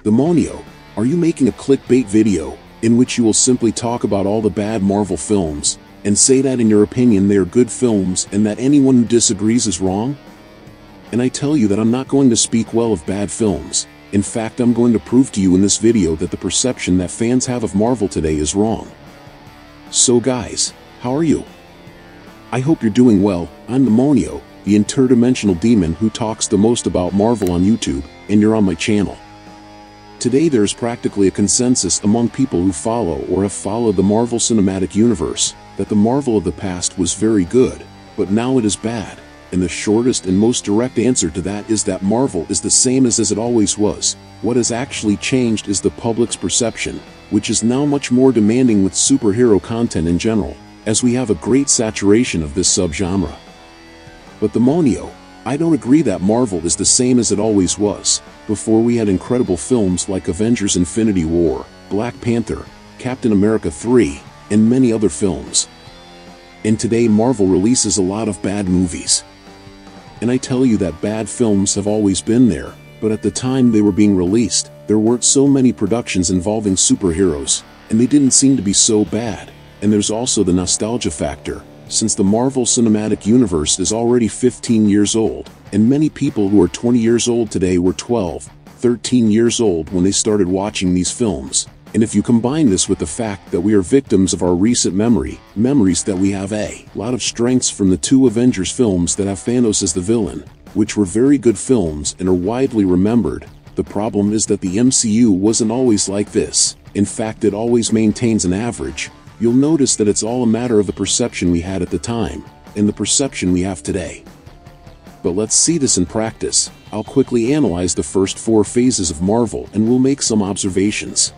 Demonio, are you making a clickbait video in which you will simply talk about all the bad Marvel films and say that in your opinion they are good films and that anyone who disagrees is wrong? And I tell you that I'm not going to speak well of bad films. In fact, I'm going to prove to you in this video that the perception that fans have of Marvel today is wrong. So guys, how are you? I hope you're doing well. I'm Demonio, the interdimensional demon who talks the most about Marvel on YouTube, and you're on my channel. Today there's practically a consensus among people who follow or have followed the Marvel Cinematic Universe that the Marvel of the past was very good, but now it is bad, and the shortest and most direct answer to that is that Marvel is the same as it always was. What has actually changed is the public's perception, which is now much more demanding with superhero content in general, as we have a great saturation of this subgenre. But Demonio, I don't agree that Marvel is the same as it always was. Before we had incredible films like Avengers Infinity War, Black Panther, Captain America 3, and many other films. And today Marvel releases a lot of bad movies. And I tell you that bad films have always been there, but at the time they were being released, there weren't so many productions involving superheroes, and they didn't seem to be so bad. And there's also the nostalgia factor, since the Marvel Cinematic Universe is already 15 years old, and many people who are 20 years old today were 12, 13 years old when they started watching these films. And if you combine this with the fact that we are victims of our recent memories that we have a lot of strengths from the two Avengers films that have Thanos as the villain, which were very good films and are widely remembered, the problem is that the MCU wasn't always like this. In fact, it always maintains an average. You'll notice that it's all a matter of the perception we had at the time, and the perception we have today. But let's see this in practice. I'll quickly analyze the first 4 phases of Marvel and we'll make some observations.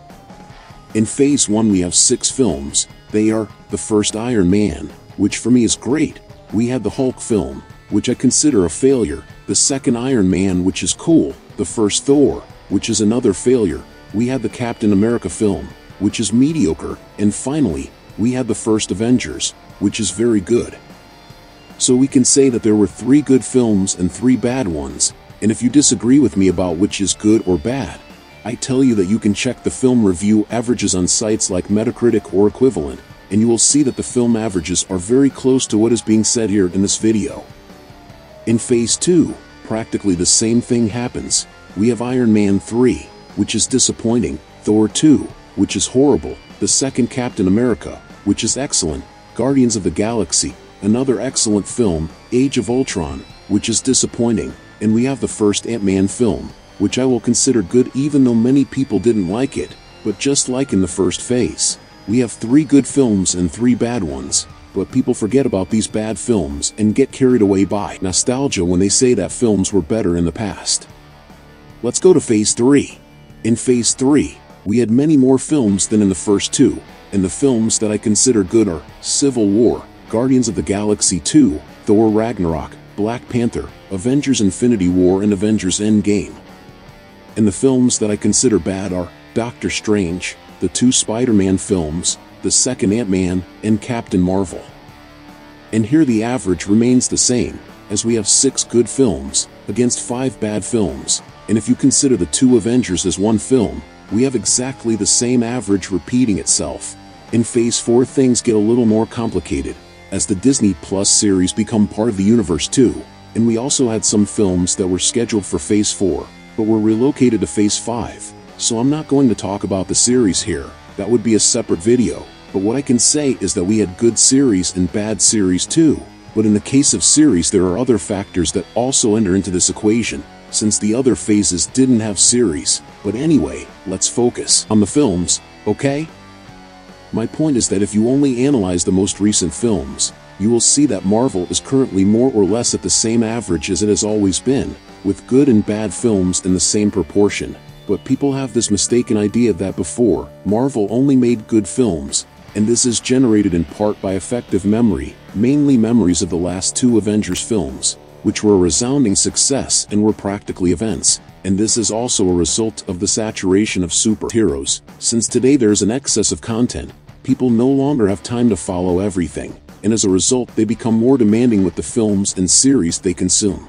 In Phase 1 we have 6 films. They are, the first Iron Man, which for me is great. We had the Hulk film, which I consider a failure. The second Iron Man, which is cool. The first Thor, which is another failure. We had the Captain America film, which is mediocre. And finally, we had the first Avengers, which is very good. So we can say that there were 3 good films and 3 bad ones, and if you disagree with me about which is good or bad, I tell you that you can check the film review averages on sites like Metacritic or equivalent, and you will see that the film averages are very close to what is being said here in this video. In Phase 2, practically the same thing happens. We have Iron Man 3, which is disappointing, Thor 2, which is horrible, the second Captain America, which is excellent, Guardians of the Galaxy, another excellent film, Age of Ultron, which is disappointing, and we have the first Ant-Man film, which I will consider good even though many people didn't like it. But just like in the first phase, we have 3 good films and 3 bad ones, but people forget about these bad films and get carried away by nostalgia when they say that films were better in the past. Let's go to Phase 3. In Phase 3, we had many more films than in the first 2, and the films that I consider good are Civil War, Guardians of the Galaxy 2, Thor Ragnarok, Black Panther, Avengers Infinity War and Avengers Endgame. And the films that I consider bad are Doctor Strange, the 2 Spider-Man films, the second Ant-Man, and Captain Marvel. And here the average remains the same, as we have 6 good films, against 5 bad films, and if you consider the 2 Avengers as one film, we have exactly the same average repeating itself. In Phase 4 things get a little more complicated, as the Disney Plus series become part of the universe too, and we also had some films that were scheduled for Phase 4, but were relocated to Phase 5, so I'm not going to talk about the series here, that would be a separate video, but what I can say is that we had good series and bad series too, but in the case of series there are other factors that also enter into this equation, since the other phases didn't have series. But anyway, let's focus on the films, okay? My point is that if you only analyze the most recent films, you will see that Marvel is currently more or less at the same average as it has always been, with good and bad films in the same proportion. But people have this mistaken idea that before, Marvel only made good films, and this is generated in part by effective memory, mainly memories of the last 2 Avengers films, which were a resounding success and were practically events. And this is also a result of the saturation of superheroes. Since today there's an excess of content, people no longer have time to follow everything, and as a result they become more demanding with the films and series they consume.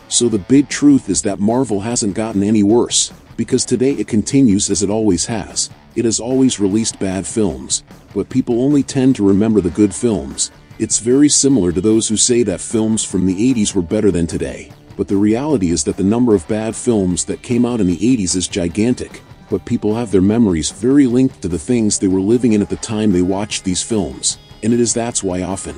So the big truth is that Marvel hasn't gotten any worse, Because today it continues as it always has. It has always released bad films, but people only tend to remember the good films. It's very similar to those who say that films from the 80s were better than today. But the reality is that the number of bad films that came out in the 80s is gigantic, but people have their memories very linked to the things they were living in at the time they watched these films, and that's why often,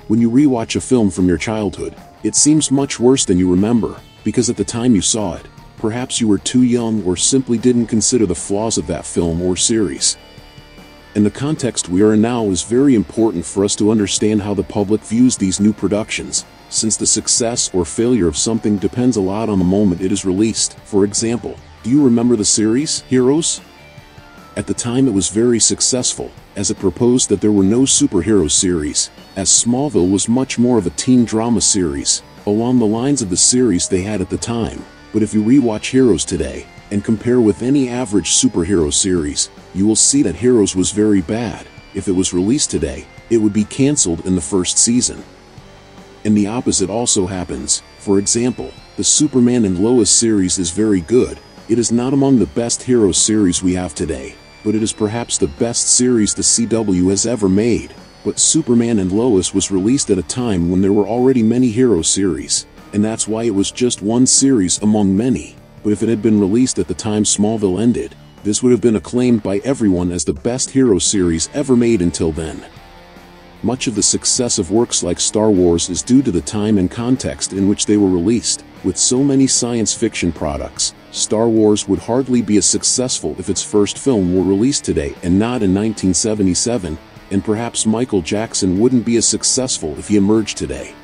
when you rewatch a film from your childhood, it seems much worse than you remember, because at the time you saw it, perhaps you were too young or simply didn't consider the flaws of that film or series. And the context we are in now is very important for us to understand how the public views these new productions, since the success or failure of something depends a lot on the moment it is released. For example, do you remember the series, Heroes? At the time it was very successful, as it proposed that there were no superhero series, as Smallville was much more of a teen drama series, along the lines of the series they had at the time. But if you rewatch Heroes today, and compare with any average superhero series, you will see that Heroes was very bad. If it was released today, it would be cancelled in the first season. And the opposite also happens. For example, the Superman and Lois series is very good. It is not among the best hero series we have today, but it is perhaps the best series the CW has ever made. But Superman and Lois was released at a time when there were already many hero series, and that's why it was just one series among many. But if it had been released at the time Smallville ended, this would have been acclaimed by everyone as the best hero series ever made until then. Much of the success of works like Star Wars is due to the time and context in which they were released. With so many science fiction products, Star Wars would hardly be as successful if its first film were released today and not in 1977, and perhaps Michael Jackson wouldn't be as successful if he emerged today.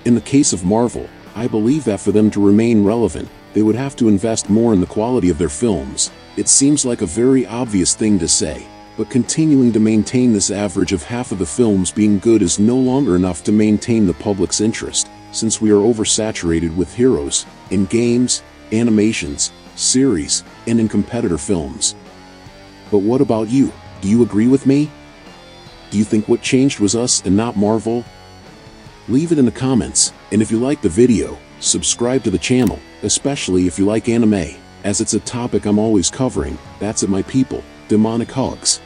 In the case of Marvel, I believe that for them to remain relevant, they would have to invest more in the quality of their films. It seems like a very obvious thing to say, but continuing to maintain this average of half of the films being good is no longer enough to maintain the public's interest, since we are oversaturated with heroes, in games, animations, series, and in competitor films. But what about you? Do you agree with me? Do you think what changed was us and not Marvel? Leave it in the comments, and if you like the video, subscribe to the channel, especially if you like anime, as it's a topic I'm always covering. That's it, my people. Demonic hugs.